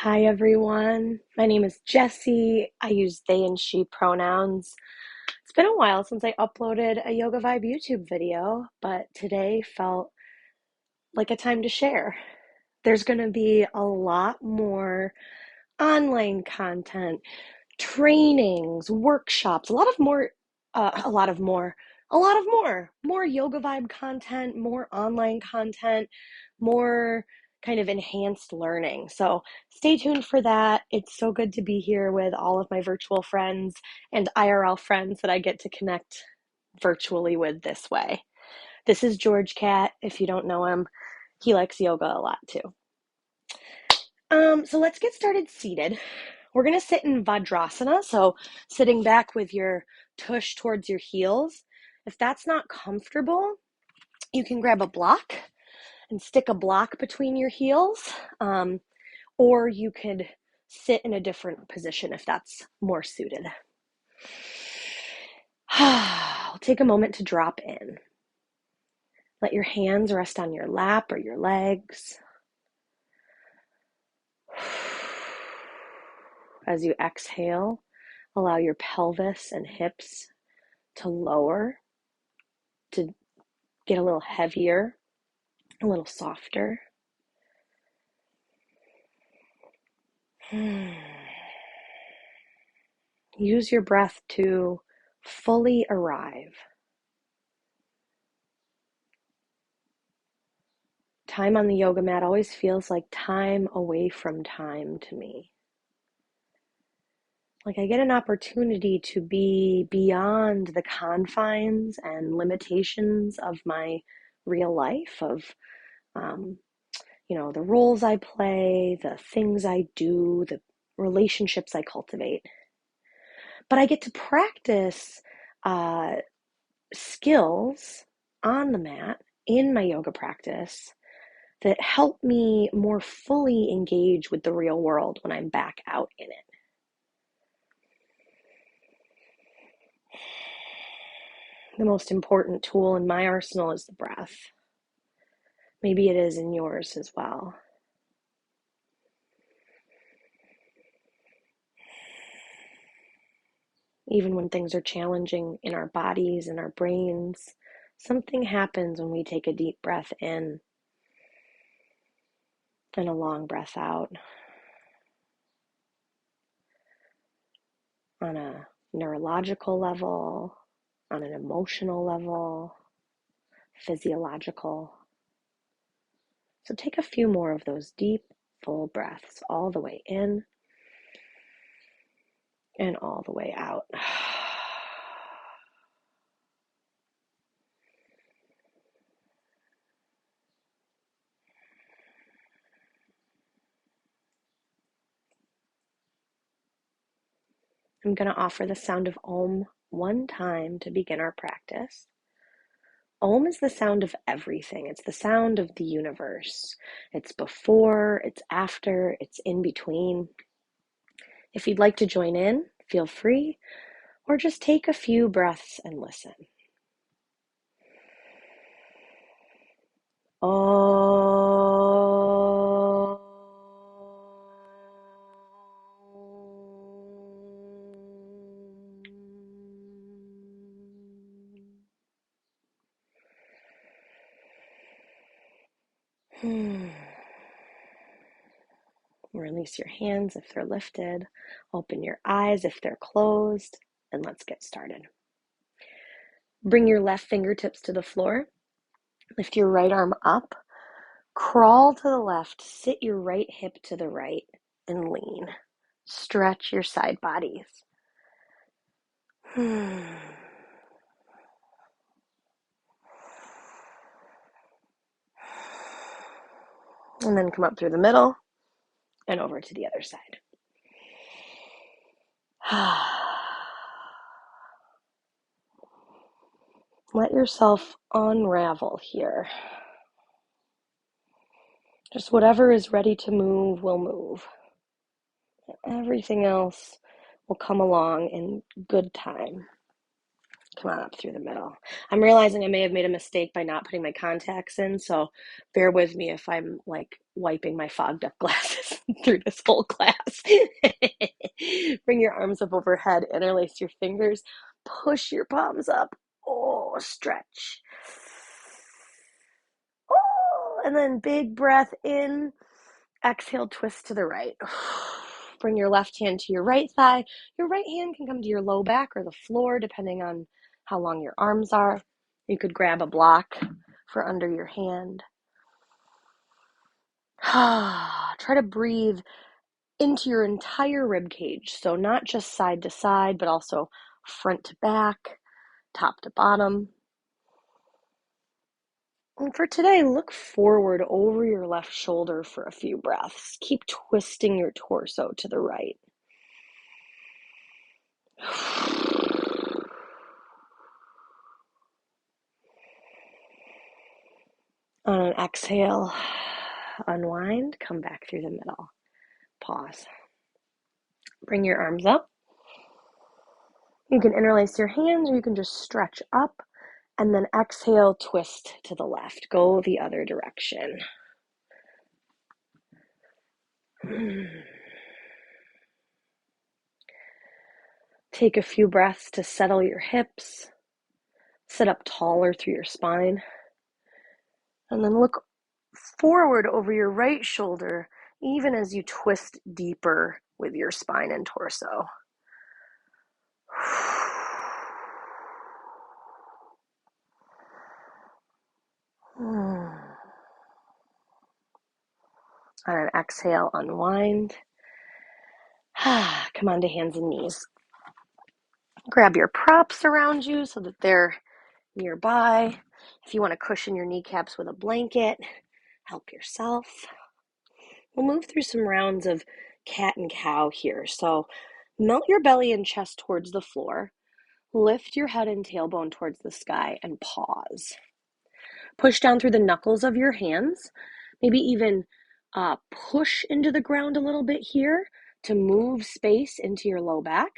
Hi everyone, my name is Jessie. I use they and she pronouns. It's been a while since I uploaded a Yoga Vibe YouTube video, but today felt like a time to share. There's going to be a lot more online content, trainings, workshops, more Yoga Vibe content, more online content, more kind of enhanced learning. So stay tuned for that. It's so good to be here with all of my virtual friends and IRL friends that I get to connect virtually with this way. This is George Cat. If you don't know him, he likes yoga a lot too. So let's get started seated. We're going to sit in Vajrasana, so sitting back with your tush towards your heels. If that's not comfortable, you can grab a block and stick a block between your heels, or you could sit in a different position if that's more suited. I'll take a moment to drop in. Let your hands rest on your lap or your legs. As you exhale, allow your pelvis and hips to lower, to get a little heavier, a little softer. Use your breath to fully arrive. Time on the yoga mat always feels like time away from time to me. Like I get an opportunity to be beyond the confines and limitations of my real life, of the roles I play, the things I do, the relationships I cultivate. But I get to practice skills on the mat in my yoga practice that help me more fully engage with the real world when I'm back out in it. The most important tool in my arsenal is the breath. Maybe it is in yours as well. Even when things are challenging in our bodies and our brains, something happens when we take a deep breath in and a long breath out. On a neurological level, on an emotional level, physiological. So take a few more of those deep, full breaths all the way in and all the way out. I'm going to offer the sound of Om one time to begin our practice. Om is the sound of everything. It's the sound of the universe. It's before, it's after, it's in between. If you'd like to join in, feel free, or just take a few breaths and listen. Om. Release your hands if they're lifted. Open your eyes if they're closed. And let's get started. Bring your left fingertips to the floor. Lift your right arm up. Crawl to the left. Sit your right hip to the right and lean. Stretch your side bodies. And then come up through the middle and over to the other side. Let yourself unravel here. Just whatever is ready to move will move. Everything else will come along in good time. Come on up through the middle. I'm realizing I may have made a mistake by not putting my contacts in, so bear with me if I'm like wiping my fogged up glasses through this whole class. Bring your arms up overhead, interlace your fingers, push your palms up. Oh, stretch. Oh, and then big breath in. Exhale, twist to the right. Bring your left hand to your right thigh. Your right hand can come to your low back or the floor, depending on how long your arms are. You could grab a block for under your hand. Try to breathe into your entire rib cage. So not just side to side, but also front to back, top to bottom. And for today, look forward over your left shoulder for a few breaths. Keep twisting your torso to the right. On an exhale, unwind, come back through the middle. Pause. Bring your arms up. You can interlace your hands or you can just stretch up and then exhale, twist to the left. Go the other direction. Take a few breaths to settle your hips. Sit up taller through your spine. And then look forward over your right shoulder, even as you twist deeper with your spine and torso. On an exhale, unwind. Come onto hands and knees. Grab your props around you so that they're nearby. If you want to cushion your kneecaps with a blanket, help yourself. We'll move through some rounds of cat and cow here. So melt your belly and chest towards the floor. Lift your head and tailbone towards the sky and pause. Push down through the knuckles of your hands. Maybe even push into the ground a little bit here to move space into your low back.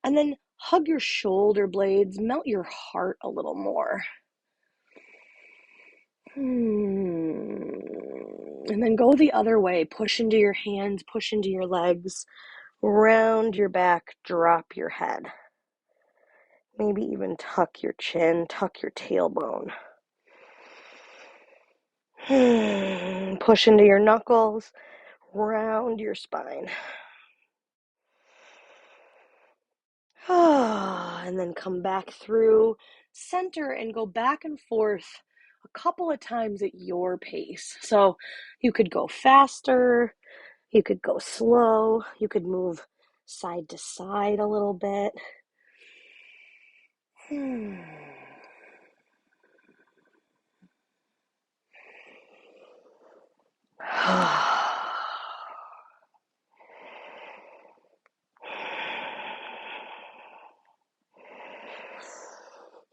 And then hug your shoulder blades, melt your heart a little more. And then go the other way. Push into your hands, push into your legs, round your back, drop your head. Maybe even tuck your chin, tuck your tailbone. Push into your knuckles, round your spine. And then come back through center and go back and forth a couple of times at your pace. So you could go faster, you could go slow, you could move side to side a little bit.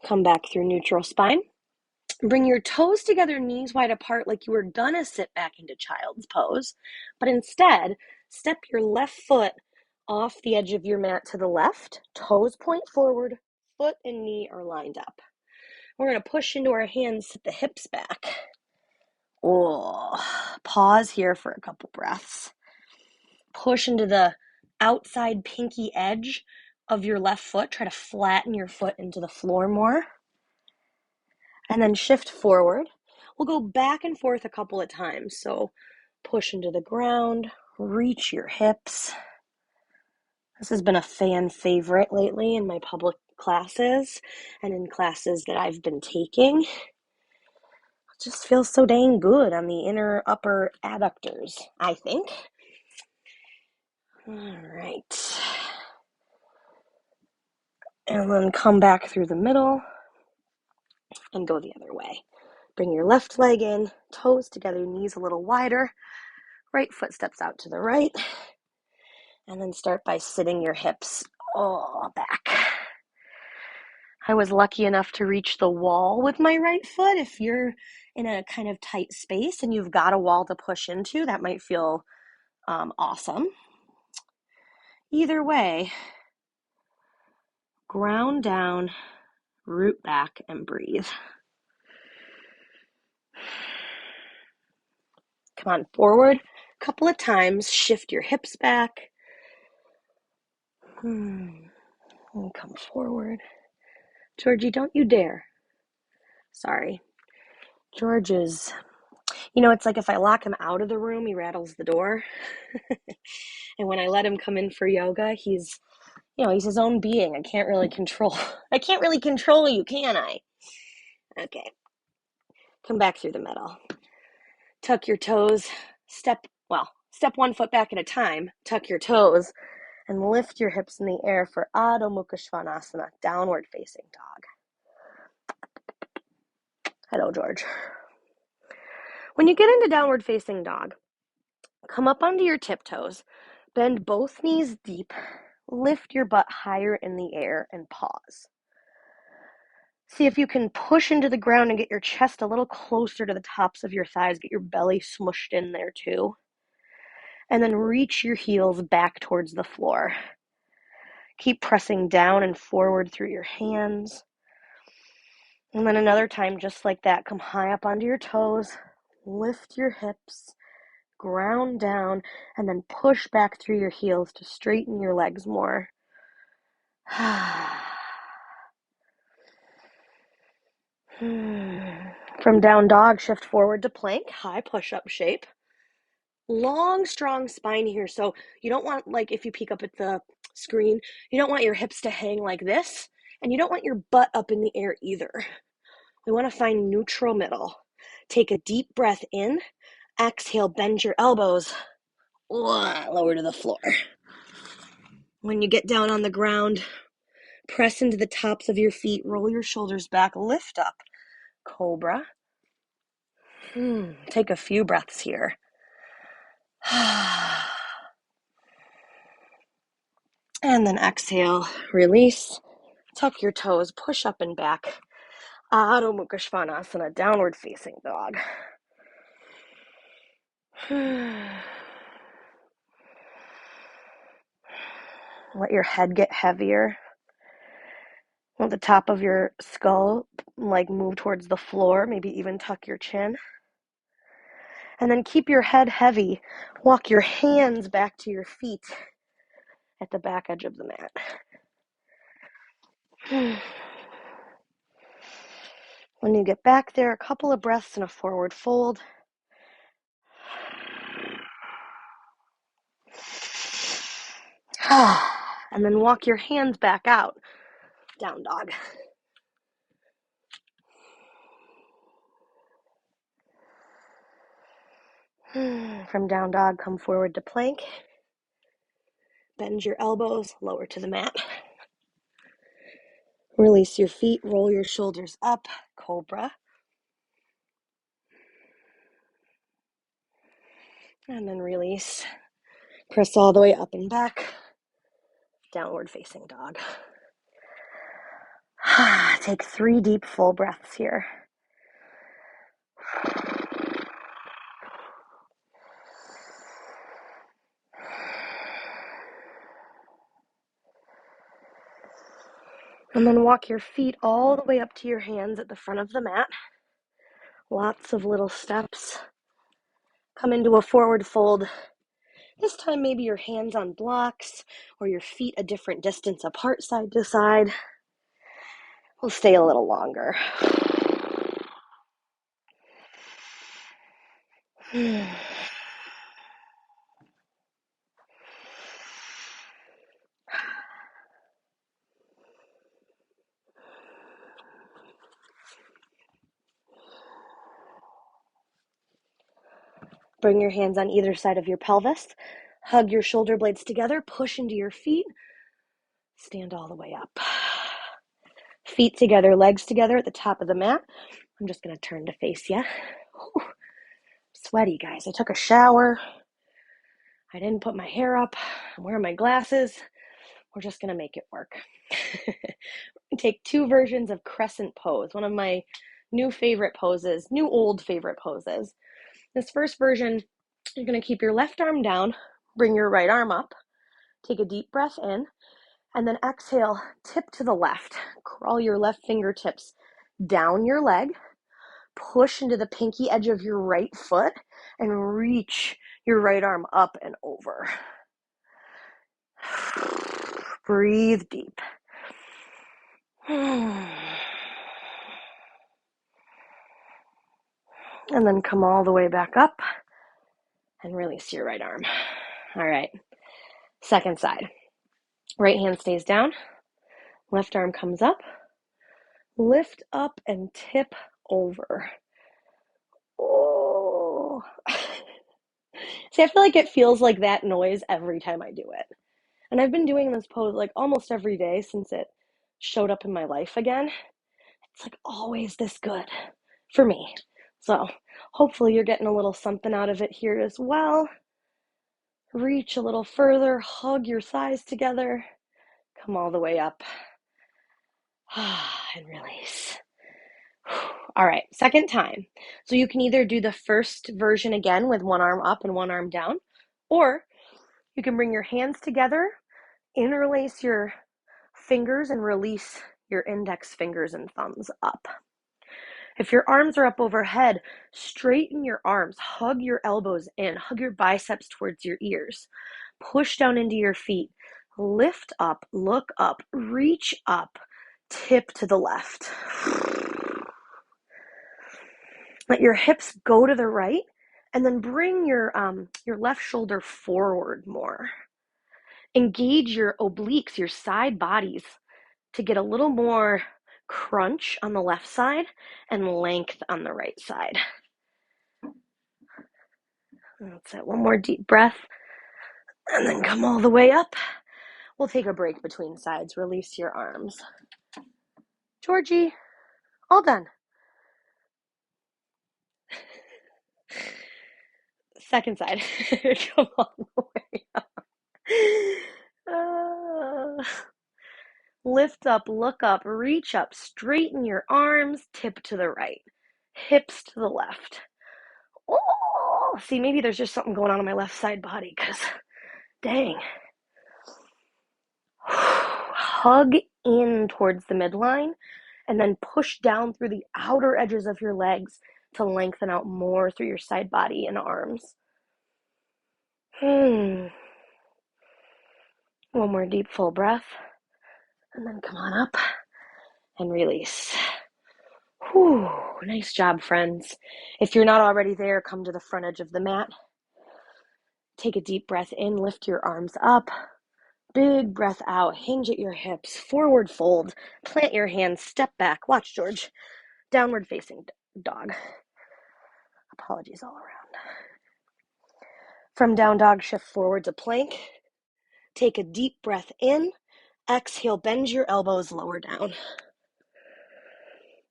Come back through neutral spine. Bring your toes together, knees wide apart, like you were gonna sit back into child's pose. But instead, step your left foot off the edge of your mat to the left. Toes point forward, foot and knee are lined up. We're gonna push into our hands, sit the hips back. Pause here for a couple breaths. Push into the outside pinky edge of your left foot. Try to flatten your foot into the floor more. And then shift forward. We'll go back and forth a couple of times. So push into the ground, reach your hips. This has been a fan favorite lately in my public classes and in classes that I've been taking. It just feels so dang good on the inner upper adductors, I think. All right. And then come back through the middle and go the other way. Bring your left leg in, toes together, knees a little wider. Right foot steps out to the right. And then start by sitting your hips back. I was lucky enough to reach the wall with my right foot. If you're in a kind of tight space and you've got a wall to push into, that might feel awesome. Either way, ground down, root back and breathe. Come on forward a couple of times. Shift your hips back. And come forward. Georgie, don't you dare. Sorry. George is, it's like if I lock him out of the room, he rattles the door. And when I let him come in for yoga, he's his own being. I can't really control you, can I? Okay. Come back through the middle. Tuck your toes. Step 1 foot back at a time. Tuck your toes and lift your hips in the air for Adho Mukha Svanasana, downward facing dog. Hello, George. When you get into downward facing dog, come up onto your tiptoes, bend both knees deep, lift your butt higher in the air, and pause. See if you can push into the ground and get your chest a little closer to the tops of your thighs, get your belly smushed in there too. And then reach your heels back towards the floor. Keep pressing down and forward through your hands. And then another time, just like that, come high up onto your toes, lift your hips, ground down, and then push back through your heels to straighten your legs more. From down dog, shift forward to plank, high push-up shape. Long, strong spine here. So you don't want, like if you peek up at the screen, you don't want your hips to hang like this, and you don't want your butt up in the air either. We want to find neutral middle. Take a deep breath in. Exhale, bend your elbows. Lower to the floor. When you get down on the ground, press into the tops of your feet. Roll your shoulders back. Lift up. Cobra. Take a few breaths here. And then exhale. Release. Tuck your toes. Push up and back. Adho Mukha Svanasana, downward facing dog. Let your head get heavier. Let the top of your skull move towards the floor, maybe even tuck your chin. And then keep your head heavy. Walk your hands back to your feet at the back edge of the mat. When you get back there, a couple of breaths in a forward fold. And then walk your hands back out. Down dog. From down dog, come forward to plank. Bend your elbows, lower to the mat. Release your feet, roll your shoulders up, cobra. And then release. Press all the way up and back. Downward facing dog. Take 3 deep full breaths here. And then walk your feet all the way up to your hands at the front of the mat. Lots of little steps. Come into a forward fold. This time maybe your hands on blocks or your feet a different distance apart side to side. We'll stay a little longer. Bring your hands on either side of your pelvis. Hug your shoulder blades together. Push into your feet. Stand all the way up. Feet together, legs together at the top of the mat. I'm just going to turn to face you. Sweaty, guys. I took a shower. I didn't put my hair up. I'm wearing my glasses. We're just going to make it work. Take 2 versions of Crescent pose, one of my new old favorite poses. This first version, you're going to keep your left arm down, bring your right arm up, take a deep breath in, And then exhale, tip to the left. Crawl your left fingertips down your leg. Push into the pinky edge of your right foot and reach your right arm up and over. Breathe deep. And then come all the way back up and release your right arm. All right, second side. Right hand stays down, left arm comes up, lift up and tip over. Oh. See, I feel like it feels like that noise every time I do it. And I've been doing this pose like almost every day since it showed up in my life again. It's like always this good for me. So hopefully you're getting a little something out of it here as well. Reach a little further, hug your thighs together, come all the way up, and release. All right, second time. So you can either do the first version again with one arm up and one arm down, or you can bring your hands together, interlace your fingers and release your index fingers and thumbs up. If your arms are up overhead, straighten your arms, hug your elbows in, hug your biceps towards your ears, push down into your feet, lift up, look up, reach up, tip to the left. Let your hips go to the right, and then bring your left shoulder forward more. Engage your obliques, your side bodies, to get a little more crunch on the left side and length on the right side. That's it. One more deep breath, and then come all the way up. We'll take a break between sides. Release your arms. Georgie, all done. Second side. Come all the way up. Lift up, look up, reach up, straighten your arms, tip to the right, hips to the left. Oh, see, maybe there's just something going on my left side body, because dang. Hug in towards the midline, and then push down through the outer edges of your legs to lengthen out more through your side body and arms. One more deep, full breath, and then come on up and release. Whew, nice job, friends. If you're not already there, come to the front edge of the mat. Take a deep breath in, lift your arms up. Big breath out, hinge at your hips, forward fold, plant your hands, step back. Watch, George. Downward facing dog. Apologies all around. From down dog, shift forward to plank. Take a deep breath in. Exhale, bend your elbows, lower down.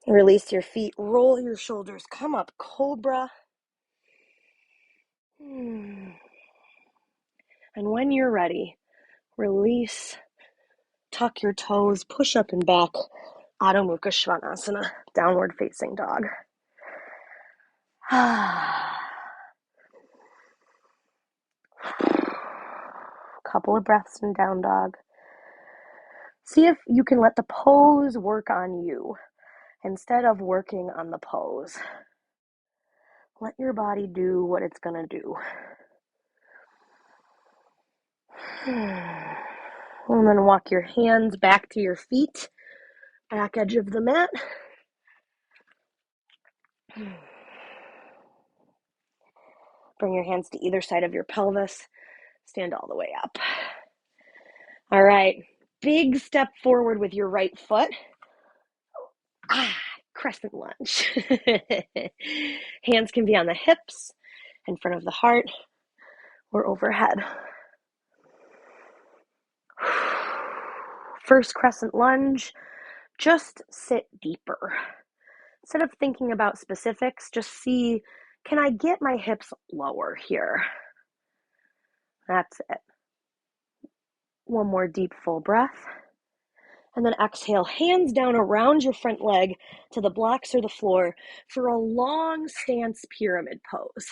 Release your feet, roll your shoulders, come up, cobra. And when you're ready, release, tuck your toes, push up and back, Adho Mukha Svanasana, downward facing dog. Couple of breaths in down dog. See if you can let the pose work on you instead of working on the pose. Let your body do what it's going to do. And then walk your hands back to your feet, back edge of the mat. Bring your hands to either side of your pelvis. Stand all the way up. All right, big step forward with your right foot. Crescent lunge. Hands can be on the hips, in front of the heart, or overhead. First crescent lunge, just sit deeper. Instead of thinking about specifics, just see, can I get my hips lower here? That's it. One more deep, full breath. And then exhale, hands down around your front leg to the blocks or the floor for a long stance pyramid pose.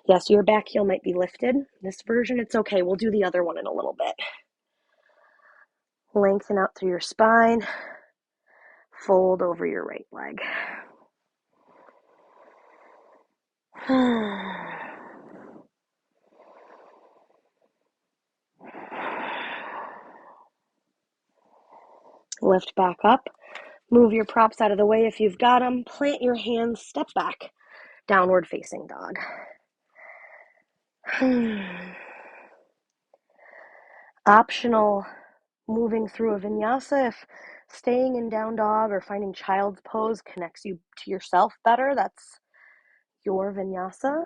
Yes, your back heel might be lifted. This version, it's okay. We'll do the other one in a little bit. Lengthen out through your spine. Fold over your right leg. Lift back up. Move your props out of the way if you've got them. Plant your hands, step back. Downward facing dog. Optional moving through a vinyasa. If staying in down dog or finding child's pose connects you to yourself better, that's your vinyasa.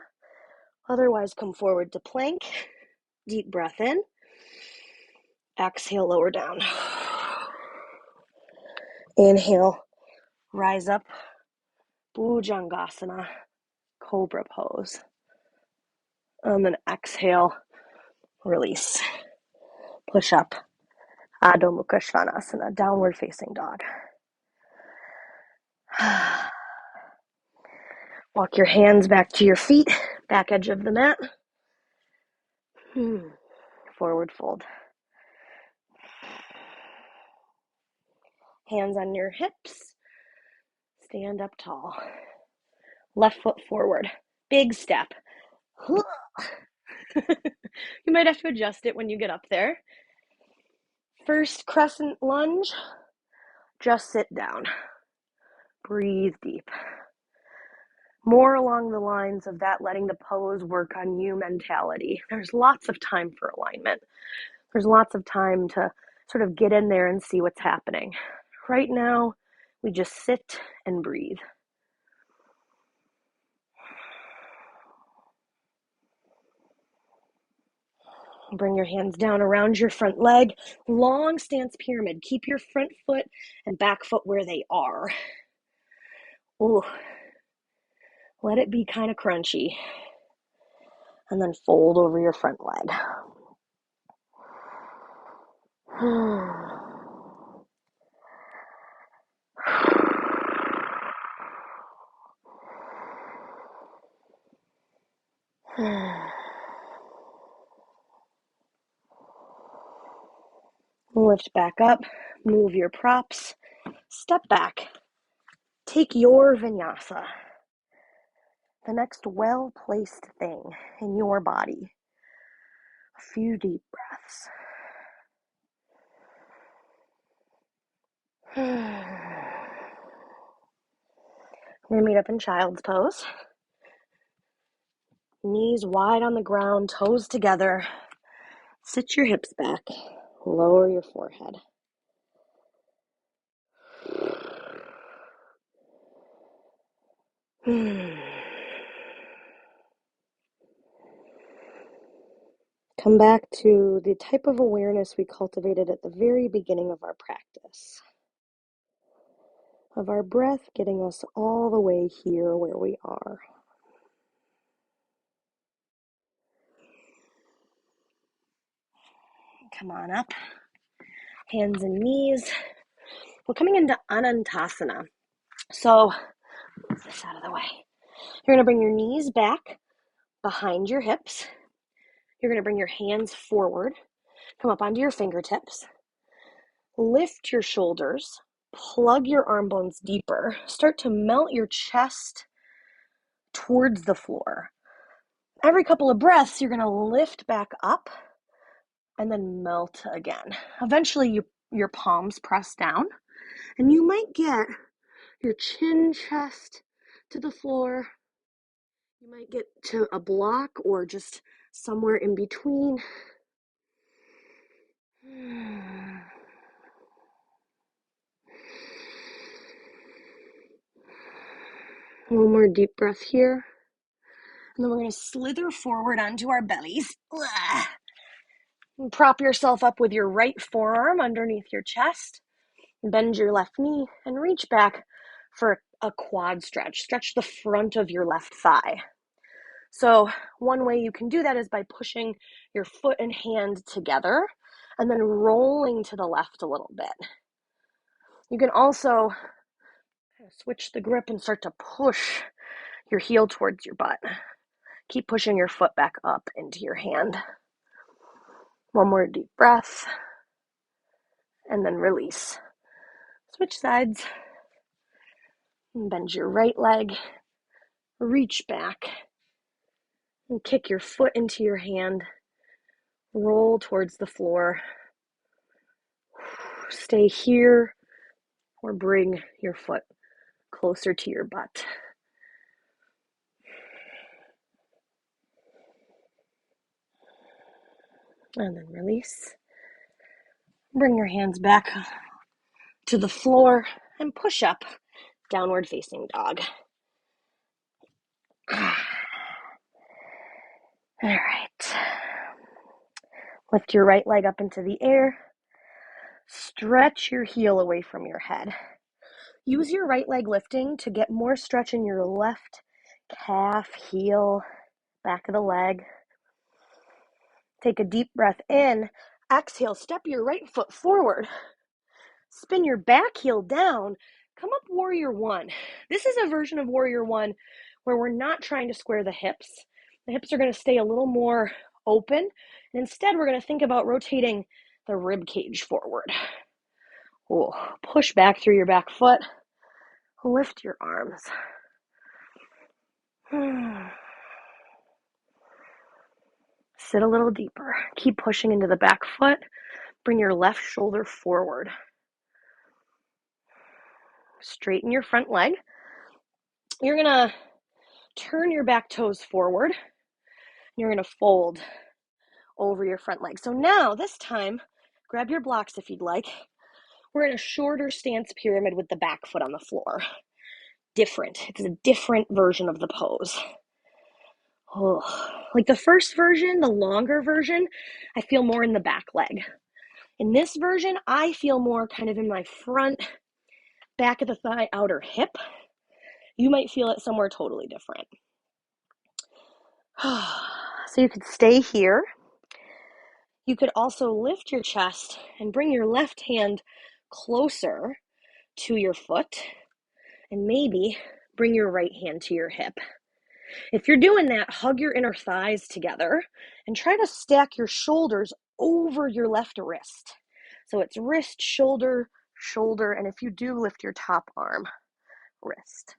Otherwise, come forward to plank. Deep breath in. Exhale, lower down. Inhale, rise up. Bhujangasana, cobra pose. And then exhale, release. Push up. Adho Mukha Svanasana, downward facing dog. Walk your hands back to your feet, back edge of the mat. Forward fold. Hands on your hips. Stand up tall. Left foot forward. Big step. You might have to adjust it when you get up there. First crescent lunge. Just sit down. Breathe deep. More along the lines of that letting the pose work on you mentality. There's lots of time for alignment. There's lots of time to sort of get in there and see what's happening. Right now, we just sit and breathe. Bring your hands down around your front leg. Long stance pyramid. Keep your front foot and back foot where they are. Ooh. Let it be kind of crunchy. And then fold over your front leg. Lift back up, move your props, step back, take your vinyasa, the next well-placed thing in your body. A few deep breaths. We're gonna meet up in child's pose. Knees wide on the ground, toes together. Sit your hips back, lower your forehead. Come back to the type of awareness we cultivated at the very beginning of our practice. Of our breath getting us all the way here where we are. Come on up. Hands and knees. We're coming into Anantasana. So, move this out of the way. You're going to bring your knees back behind your hips. You're going to bring your hands forward. Come up onto your fingertips. Lift your shoulders. Plug your arm bones deeper. Start to melt your chest towards the floor. Every couple of breaths, you're going to lift back up and then melt again. Eventually, your palms press down, and you might get your chin, chest to the floor. You might get to a block or just somewhere in between. One more deep breath here. And then we're going to slither forward onto our bellies. And prop yourself up with your right forearm underneath your chest. Bend your left knee and reach back for a quad stretch. Stretch the front of your left thigh. So one way you can do that is by pushing your foot and hand together and then rolling to the left a little bit. You can also switch the grip and start to push your heel towards your butt. Keep pushing your foot back up into your hand. One more deep breath, and then release. Switch sides. And bend your right leg, reach back, and kick your foot into your hand. Roll towards the floor. Stay here or bring your foot closer to your butt. And then release. Bring your hands back to the floor and push up, downward facing dog. All right. Lift your right leg up into the air. Stretch your heel away from your head. Use your right leg lifting to get more stretch in your left calf, heel, back of the leg. Take a deep breath in. Exhale, step your right foot forward. Spin your back heel down. Come up warrior one. This is a version of warrior one where we're not trying to square the hips. The hips are going to stay a little more open. And instead, we're going to think about rotating the rib cage forward. Oh, push back through your back foot. Lift your arms. Sit a little deeper. Keep pushing into the back foot. Bring your left shoulder forward. Straighten your front leg. You're going to turn your back toes forward. You're going to fold over your front leg. So now, this time, grab your blocks if you'd like. We're in a shorter stance pyramid with the back foot on the floor. Different. It's a different version of the pose. Oh, like the first version, the longer version, I feel more in the back leg. In this version, I feel more kind of in my front, back of the thigh, outer hip. You might feel it somewhere totally different. So you could stay here. You could also lift your chest and bring your left hand closer to your foot and maybe bring your right hand to your hip. If you're doing that, hug your inner thighs together and try to stack your shoulders over your left wrist. So it's wrist, shoulder, shoulder, and if you do, lift your top arm, wrist.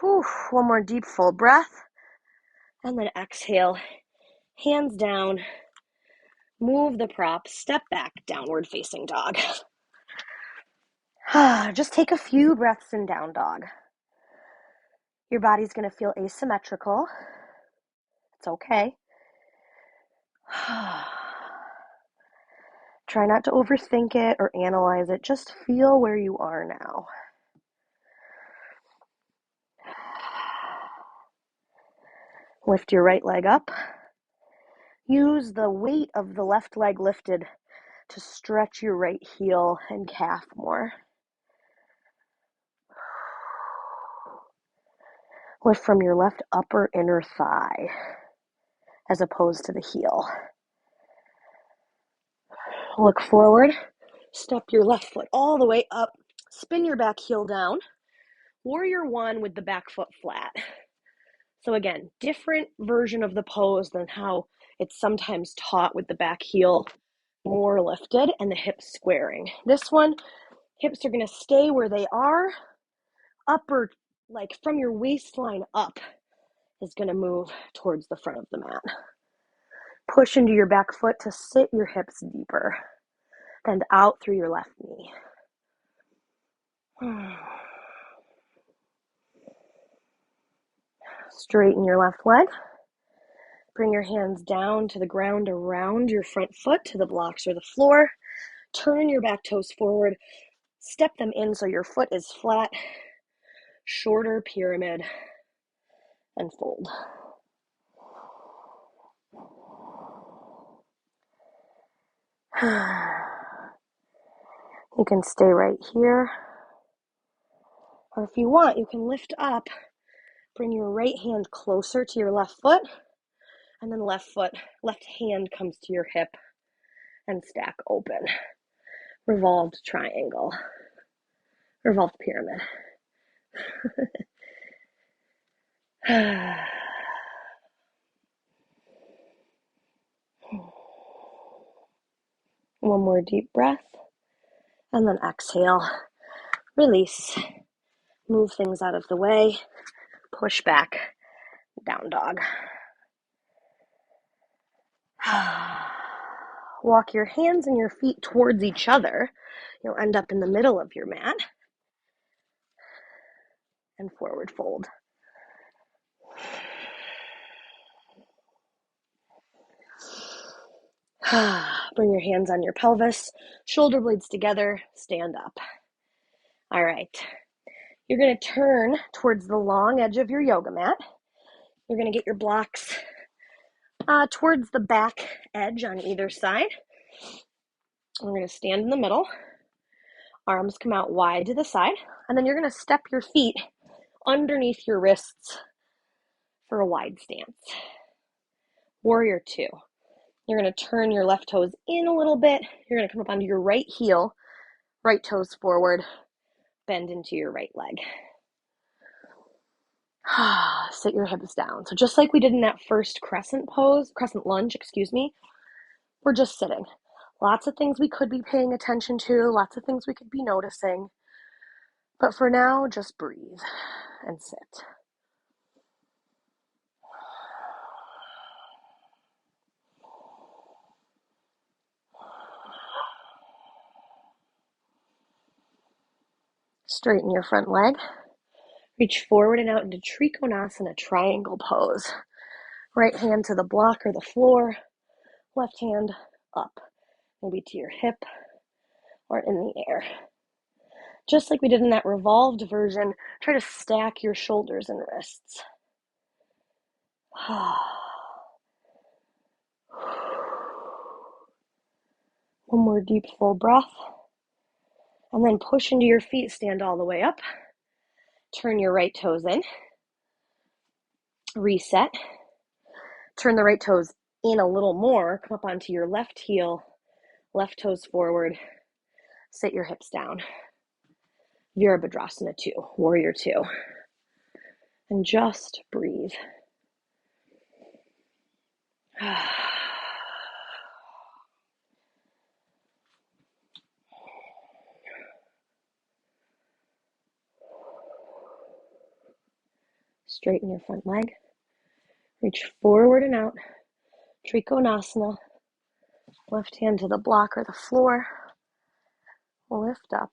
Whew, one more deep, full breath. And then exhale, hands down, move the prop, step back, downward facing dog. Just take a few breaths in down dog. Your body's going to feel asymmetrical. It's okay. Try not to overthink it or analyze it. Just feel where you are now. Lift your right leg up. Use the weight of the left leg lifted to stretch your right heel and calf more. Lift from your left upper inner thigh as opposed to the heel. Look forward. Step your left foot all the way up. Spin your back heel down. Warrior one with the back foot flat. So again, different version of the pose than how it's sometimes taught with the back heel more lifted and the hips squaring. This one, hips are going to stay where they are. Upper, like from your waistline up, is going to move towards the front of the mat. Push into your back foot to sit your hips deeper. Bend out through your left knee. Straighten your left leg. Bring your hands down to the ground around your front foot to the blocks or the floor. Turn your back toes forward. Step them in so your foot is flat. Shorter pyramid and fold. You can stay right here. Or if you want, you can lift up. Bring your right hand closer to your left foot. And then left hand comes to your hip and stack open. Revolved triangle. Revolved pyramid. One more deep breath. And then exhale. Release. Move things out of the way. Push back. Down dog. Walk your hands and your feet towards each other. You'll end up in the middle of your mat. And forward fold. Bring your hands on your pelvis, shoulder blades together, stand up. All right. You're going to turn towards the long edge of your yoga mat. You're going to get your blocks towards the back edge on either side. We're going to stand in the middle. Arms come out wide to the side. And then you're going to step your feet underneath your wrists for a wide stance. Warrior two. You're going to turn your left toes in a little bit. You're going to come up onto your right heel, right toes forward, bend into your right leg. Sit your hips down. So just like we did in that first crescent lunge, we're just sitting. Lots of things we could be paying attention to, lots of things we could be noticing. But for now, just breathe and sit. Straighten your front leg. Reach forward and out into Trikonasana, triangle pose. Right hand to the block or the floor. Left hand up, maybe to your hip or in the air. Just like we did in that revolved version, try to stack your shoulders and wrists. One more deep, full breath. And then push into your feet, stand all the way up. Turn your right toes in. Reset. Turn the right toes in a little more. Come up onto your left heel, left toes forward. Sit your hips down. Virabhadrasana 2, Warrior 2. And just breathe. Straighten your front leg. Reach forward and out. Trikonasana. Left hand to the block or the floor. Lift up.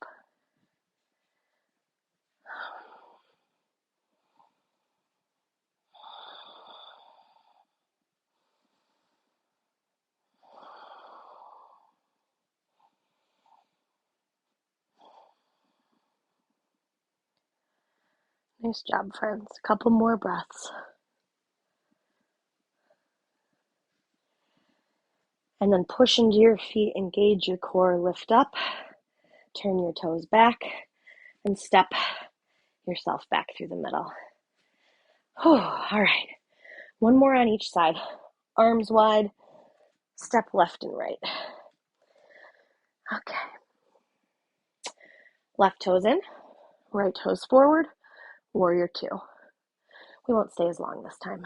Nice job, friends. A couple more breaths. And then push into your feet, engage your core, lift up, turn your toes back, and step yourself back through the middle. All right. One more on each side. Arms wide, step left and right. Okay. Left toes in, right toes forward, Warrior 2. We won't stay as long this time.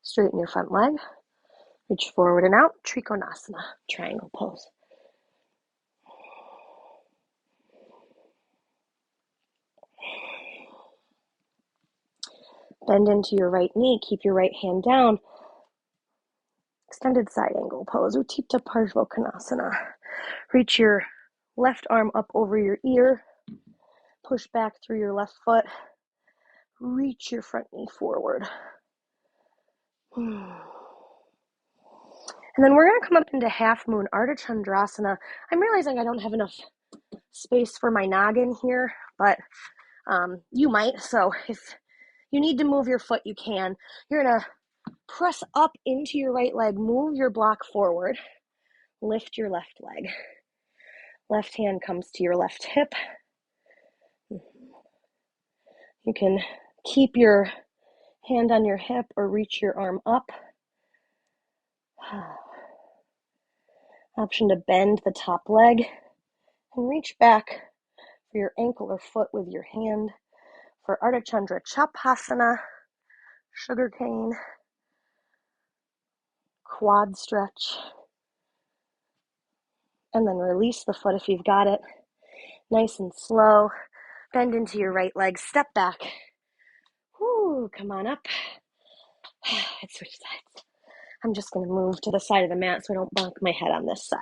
Straighten your front leg. Reach forward and out, Trikonasana, triangle pose. Bend into your right knee, keep your right hand down. Extended side angle pose, Utthita Parshvottanasana. Reach your left arm up over your ear. Push back through your left foot. Reach your front knee forward. And then we're going to come up into half moon, Ardha Chandrasana. I'm realizing I don't have enough space for my noggin here, but you might. So if you need to move your foot, you can. You're going to press up into your right leg, move your block forward, lift your left leg. Left hand comes to your left hip. You can keep your hand on your hip or reach your arm up. Option to bend the top leg and reach back for your ankle or foot with your hand for Ardha Chandra Chapasana, sugar cane. quad stretch. And then release the foot if you've got it. Nice and slow. Bend into your right leg. Step back. Whoo, come on up. Let's switch sides. I'm just going to move to the side of the mat so I don't bonk my head on this side.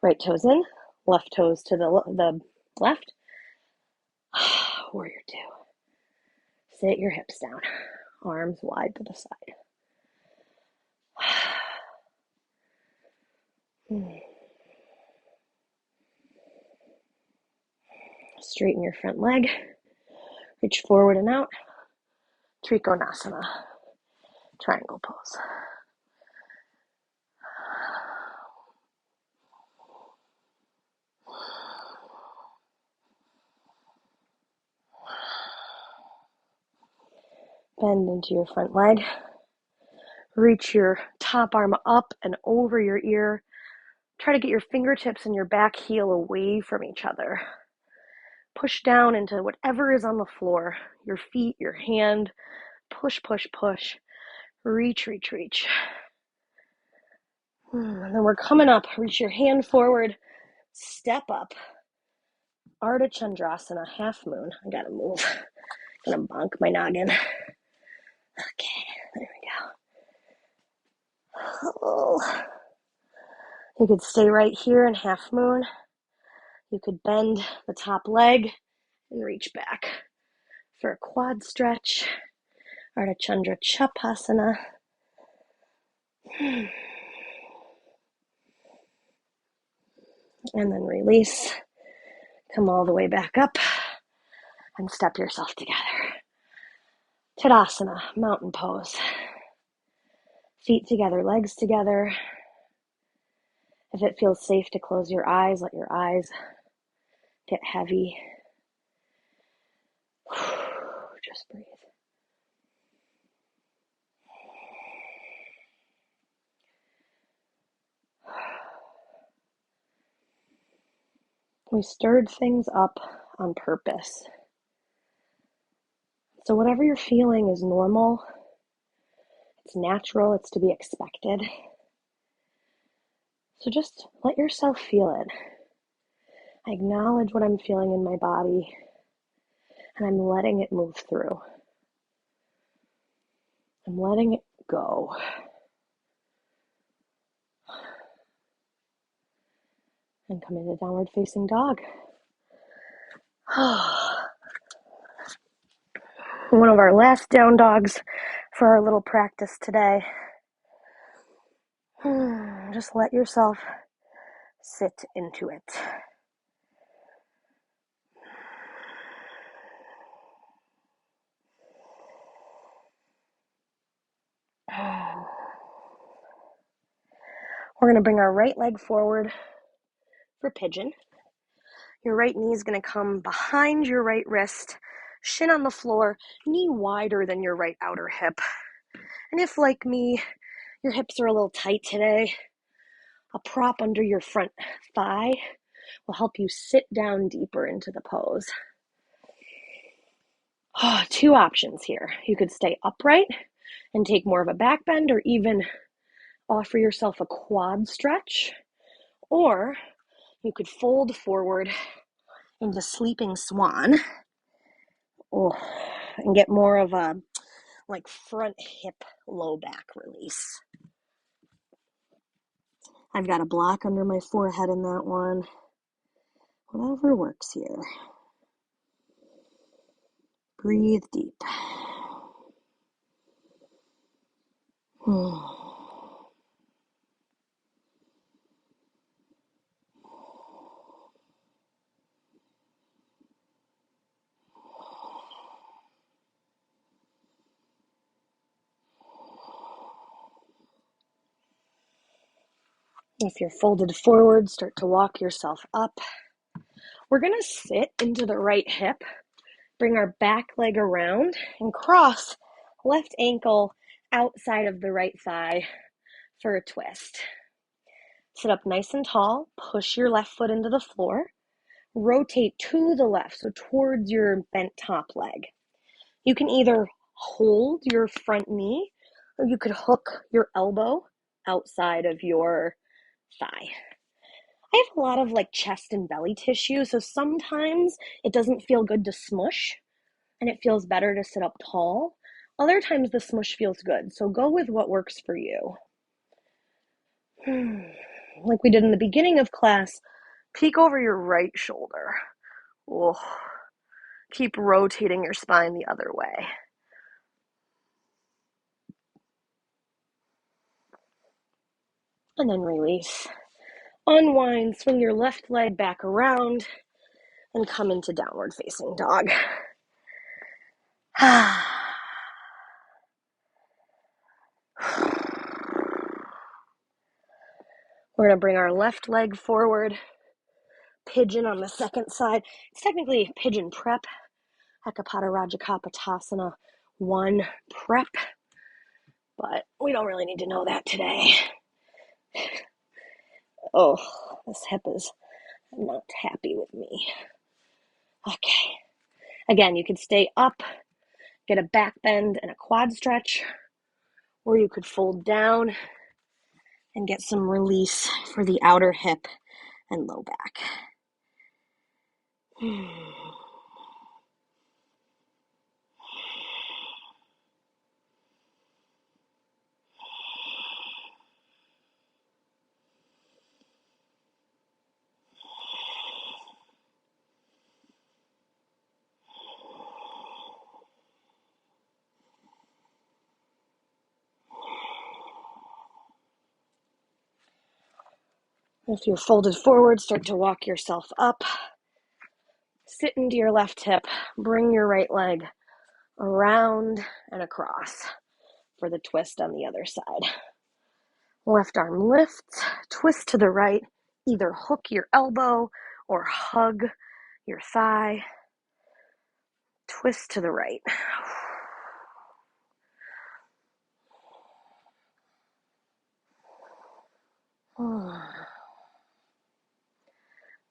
Right toes in. Left toes to the left. Warrior two. Sit your hips down. Arms wide to the side. Straighten your front leg. Reach forward and out. Trikonasana. Triangle pose. Bend into your front leg. Reach your top arm up and over your ear. Try to get your fingertips and your back heel away from each other. Push down into whatever is on the floor. Your feet, your hand. Push, push, push. Reach, reach, reach. And then we're coming up. Reach your hand forward. Step up. Ardha Chandrasana, half moon. I gotta move. I'm gonna bonk my noggin. Okay, there we go. Oh. You could stay right here in half moon. You could bend the top leg and reach back for a quad stretch. Ardha Chandra Chapasana. And then release. Come all the way back up and step yourself together. Tadasana, mountain pose. Feet together, legs together. If it feels safe to close your eyes, let your eyes get heavy. Just breathe. We stirred things up on purpose. So whatever you're feeling is normal. It's natural. It's to be expected. So just let yourself feel it. I acknowledge what I'm feeling in my body, and I'm letting it move through. I'm letting it go. And come into downward facing dog. One of our last down dogs for our little practice today. Just let yourself sit into it. We're going to bring our right leg forward for pigeon. Your right knee is going to come behind your right wrist, shin on the floor, knee wider than your right outer hip. And if, like me, your hips are a little tight today, a prop under your front thigh will help you sit down deeper into the pose. Two options here. You could stay upright and take more of a back bend, or even offer yourself a quad stretch, or you could fold forward into sleeping swan and get more of a like front hip low back release. I've got a block under my forehead in that one. Whatever works here. Breathe deep. If you're folded forward, start to walk yourself up. We're going to sit into the right hip, bring our back leg around, and cross left ankle outside of the right thigh for a twist. Sit up nice and tall, push your left foot into the floor, rotate to the left, so towards your bent top leg. You can either hold your front knee Or you could hook your elbow outside of your thigh. I have a lot of like chest and belly tissue, so sometimes it doesn't feel good to smush and it feels better to sit up tall. Other times the smush feels good, so go with what works for you. Like we did in the beginning of class, peek over your right shoulder. Oh, keep rotating your spine the other way. And then release. Unwind, swing your left leg back around, and come into downward facing dog. We're going to bring our left leg forward, pigeon on the second side. It's technically pigeon prep, Ekapada Rajakapatasana 1 prep, but we don't really need to know that today. Oh, this hip is not happy with me. Okay. Again, you could stay up, get a back bend and a quad stretch, or you could fold down and get some release for the outer hip and low back. If you're folded forward, start to walk yourself up. Sit into your left hip. Bring your right leg around and across for the twist on the other side. Left arm lifts, twist to the right. Either hook your elbow or hug your thigh. Twist to the right.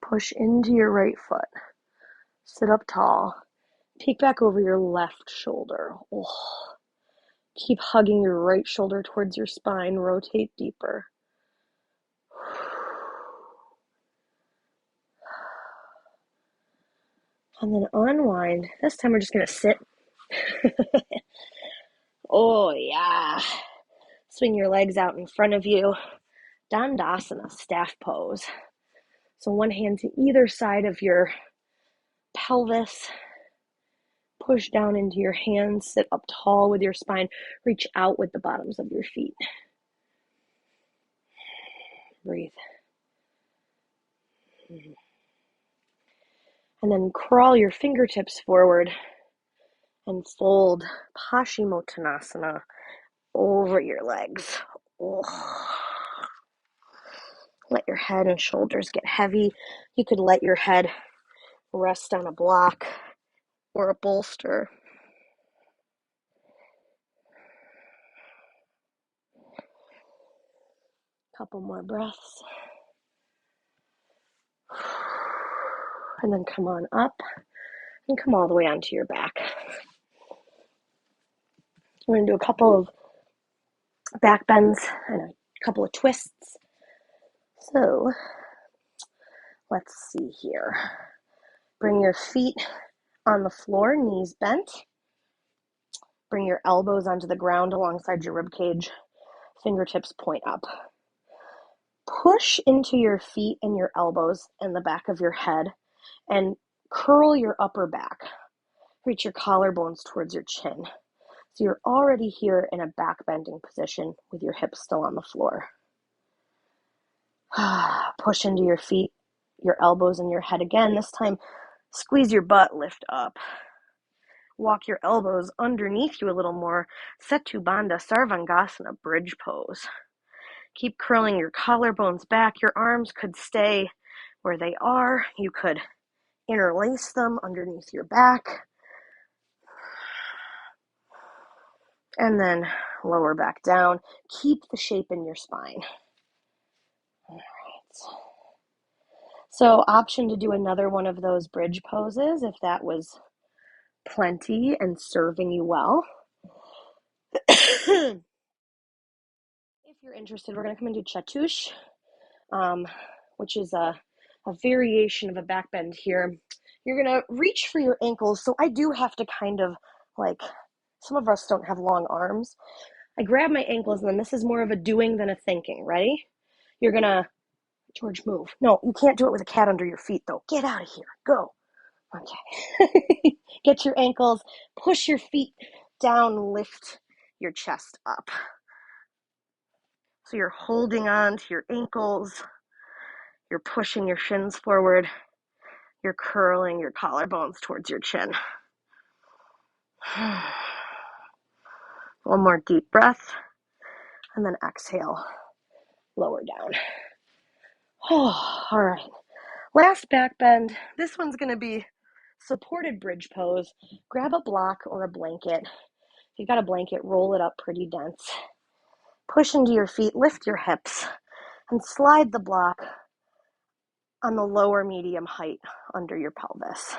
Push into your right foot. Sit up tall. Peek back over your left shoulder. Oh. Keep hugging your right shoulder towards your spine. Rotate deeper. And then unwind. This time we're just going to sit. Oh, yeah. Swing your legs out in front of you. Dandasana, staff pose. So one hand to either side of your pelvis. Push down into your hands. Sit up tall with your spine. Reach out with the bottoms of your feet. Breathe. And then crawl your fingertips forward and fold Paschimottanasana over your legs. Oh. Let your head and shoulders get heavy. You could let your head rest on a block or a bolster. Couple more breaths. And then come on up and come all the way onto your back. We're going to do a couple of back bends and a couple of twists. So let's see here. Bring your feet on the floor, knees bent. Bring your elbows onto the ground alongside your rib cage. Fingertips point up. Push into your feet and your elbows and the back of your head and curl your upper back. Reach your collarbones towards your chin. So you're already here in a back bending position with your hips still on the floor. Push into your feet, your elbows, and your head again. This time, squeeze your butt, lift up. Walk your elbows underneath you a little more. Setu Bandha Sarvangasana, bridge pose. Keep curling your collarbones back. Your arms could stay where they are. You could interlace them underneath your back. And then lower back down. Keep the shape in your spine. All right. So option to do another one of those bridge poses if that was plenty and serving you well. you're interested, we're going to come into Chatouche, which is a variation of a back bend here. You're going to reach for your ankles. So I do have to kind of like, some of us don't have long arms. I grab my ankles, and then this is more of a doing than a thinking. Ready? You're going to, George, move. No, you can't do it with a cat under your feet, though. Get out of here. Go. Okay. Get your ankles, push your feet down, lift your chest up. So you're holding on to your ankles, you're pushing your shins forward, you're curling your collarbones towards your chin. One more deep breath, and then exhale, lower down. Oh, all right. Last back bend. This one's going to be supported bridge pose. Grab a block or a blanket. If you've got a blanket, roll it up pretty dense. Push into your feet, lift your hips, and slide the block on the lower medium height under your pelvis.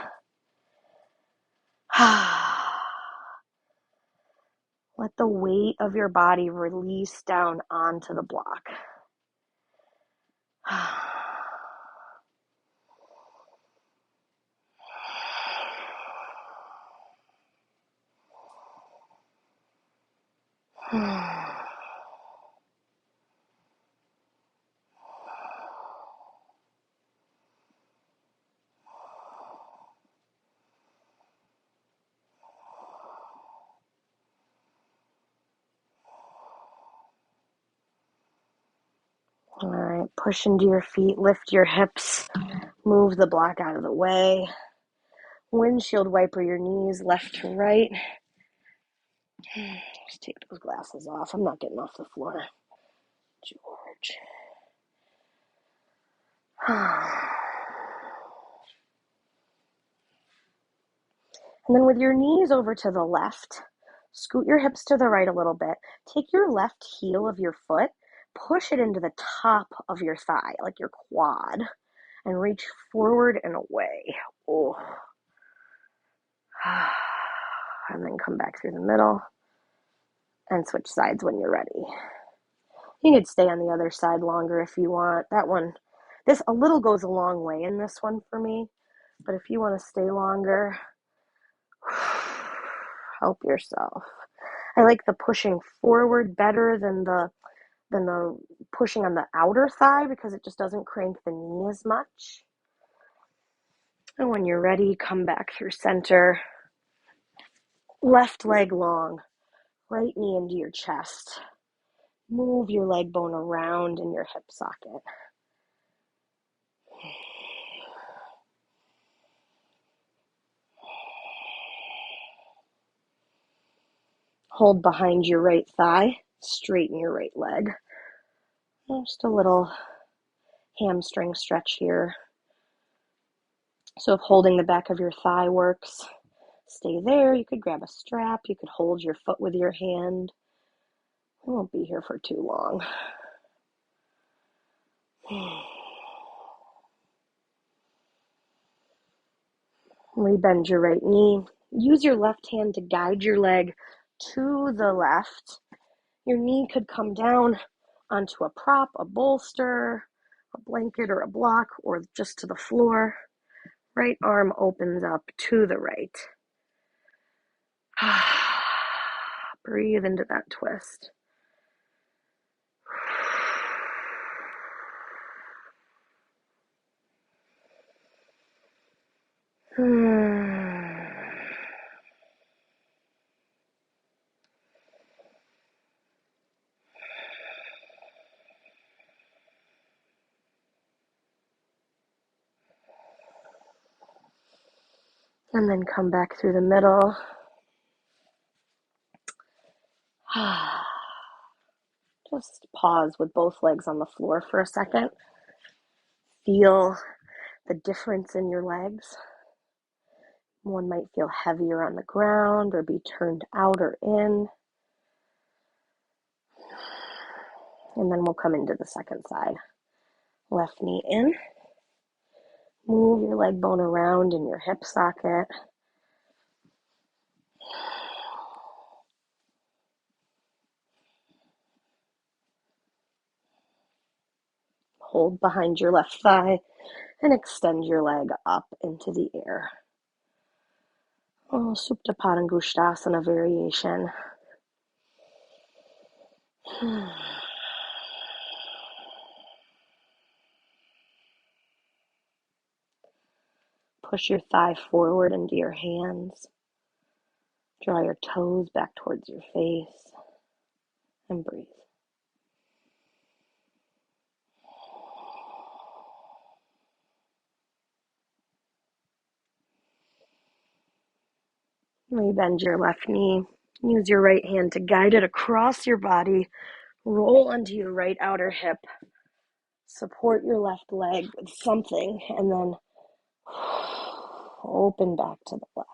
Let the weight of your body release down onto the block. All right, push into your feet, lift your hips, move the block out of the way. Windshield wiper your knees left to right. Just take those glasses off. I'm not getting off the floor. George. And then with your knees over to the left, scoot your hips to the right a little bit. Take your left heel of your foot, push it into the top of your thigh, like your quad, and reach forward and away. Oh. And then come back through the middle and switch sides when you're ready. You could stay on the other side longer if you want. That one, this a little goes a long way in this one for me, but if you want to stay longer, help yourself. I like the pushing forward better than the pushing on the outer thigh because it just doesn't crank the knee as much. And when you're ready, come back through center. Left leg long, right knee into your chest. Move your leg bone around in your hip socket. Hold behind your right thigh, straighten your right leg. Just a little hamstring stretch here. So if holding the back of your thigh works, stay there. You could grab a strap. You could hold your foot with your hand. I won't be here for too long. Rebend your right knee. Use your left hand to guide your leg to the left. Your knee could come down onto a prop, a bolster, a blanket, or a block, or just to the floor. Right arm opens up to the right. Breathe into that twist. And then come back through the middle. Just pause with both legs on the floor for a second. Feel the difference in your legs. One might feel heavier on the ground or be turned out or in. And then we'll come into the second side. Left knee in. Move your leg bone around in your hip socket. Hold behind your left thigh and extend your leg up into the air. Oh, Supta Padangusthasana variation. Push your thigh forward into your hands. Draw your toes back towards your face and breathe. You bend your left knee. Use your right hand to guide it across your body. Roll onto your right outer hip. Support your left leg with something, and then open back to the left.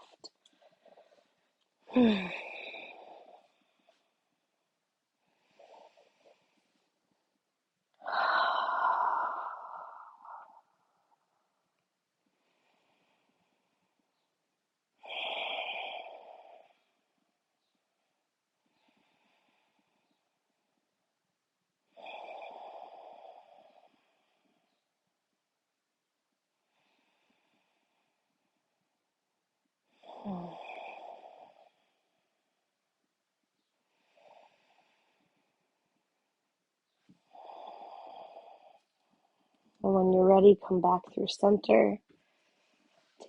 And when you're ready, come back through center.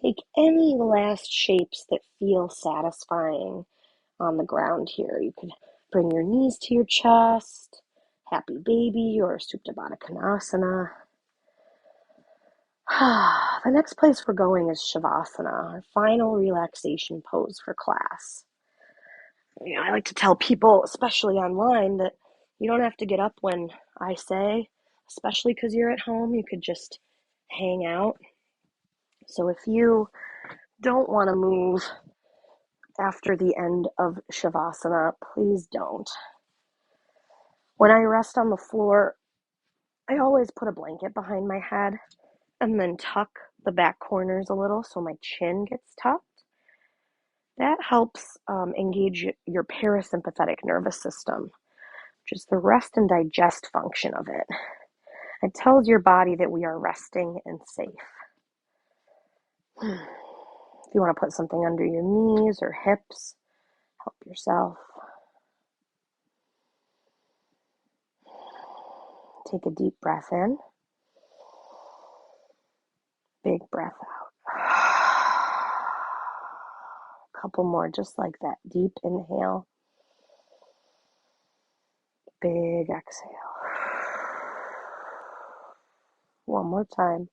Take any last shapes that feel satisfying on the ground here. You could bring your knees to your chest, happy baby, or Supta Baddha Konasana. The next place we're going is Savasana, our final relaxation pose for class. I like to tell people, especially online, that you don't have to get up when I say, especially because you're at home. You could just hang out. So if you don't want to move after the end of Shavasana, please don't. When I rest on the floor, I always put a blanket behind my head and then tuck the back corners a little so my chin gets tucked. That helps engage your parasympathetic nervous system, which is the rest and digest function of it. It tells your body that we are resting and safe. If you want to put something under your knees or hips, help yourself. Take a deep breath in. Big breath out. A couple more just like that. Deep inhale. Big exhale. One more time.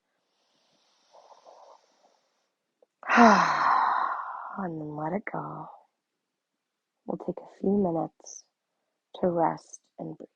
And then let it go. We'll take a few minutes to rest and breathe.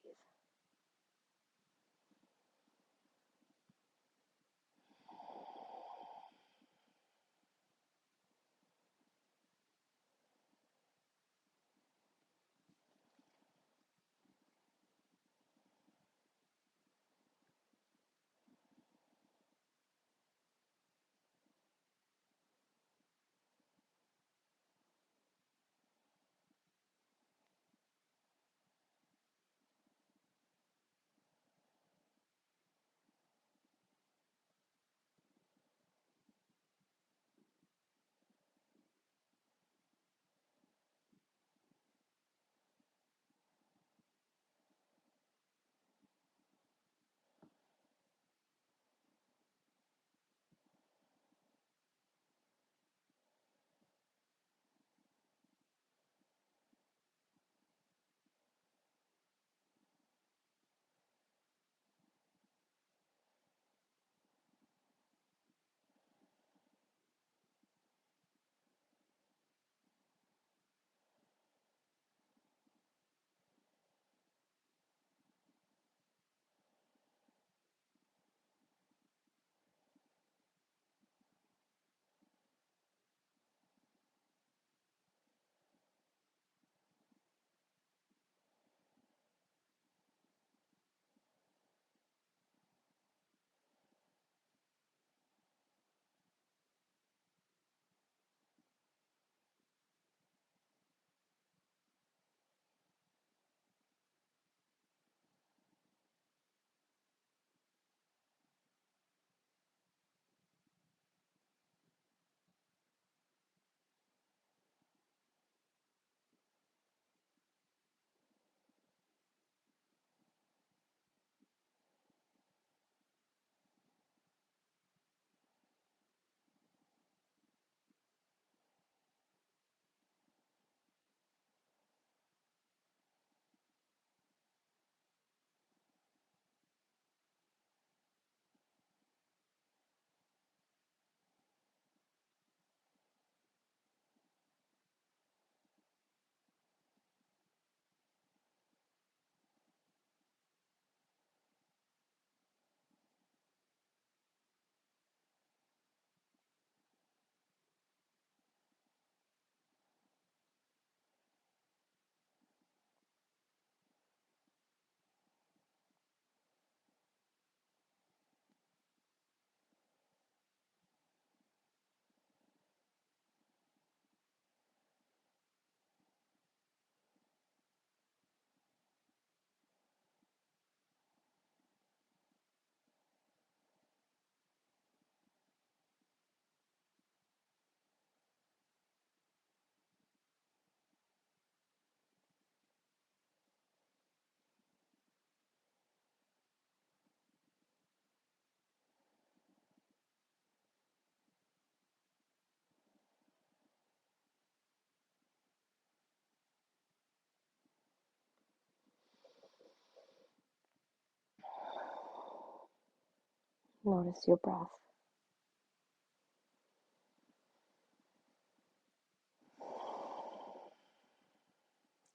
Notice your breath.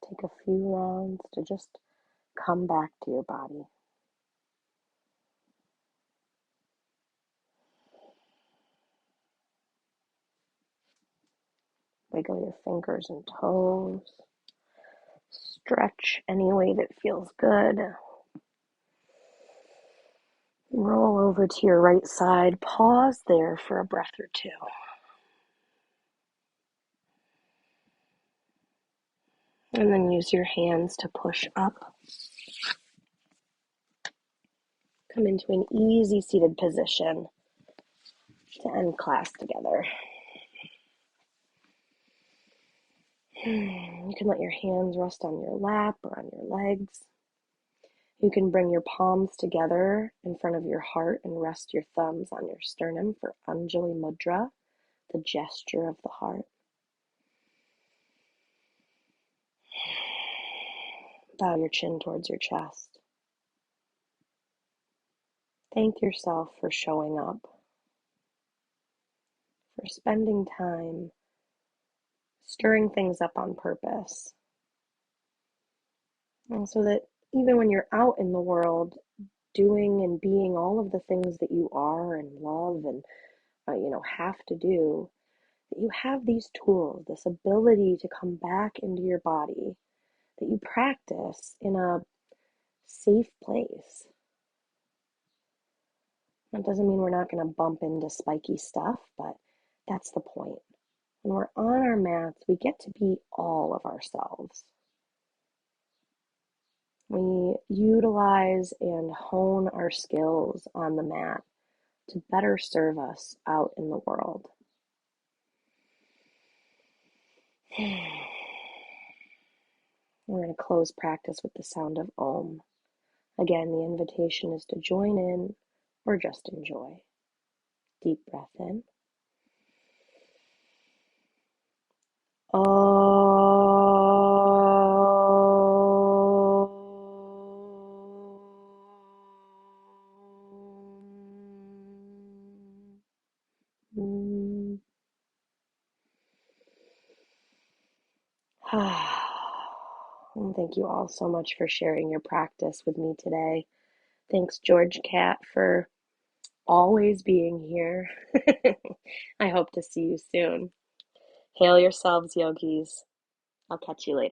Take a few rounds to just come back to your body. Wiggle your fingers and toes. Stretch any way that feels good. Roll over to your right side. Pause there for a breath or two. And then use your hands to push up. Come into an easy seated position to end class together. You can let your hands rest on your lap or on your legs. You can bring your palms together in front of your heart and rest your thumbs on your sternum for Anjali Mudra, the gesture of the heart. Bow your chin towards your chest. Thank yourself for showing up, for spending time stirring things up on purpose. And so that even when you're out in the world doing and being all of the things that you are and love and have to do, that you have these tools, this ability to come back into your body, that you practice in a safe place. That doesn't mean we're not going to bump into spiky stuff, but that's the point. When we're on our mats, we get to be all of ourselves. We utilize and hone our skills on the mat to better serve us out in the world. We're going to close practice with the sound of Om. Again, the invitation is to join in or just enjoy. Deep breath in. And thank you all so much for sharing your practice with me today. Thanks, George Cat, for always being here. I hope to see you soon. Hail yourselves, yogis. I'll catch you later.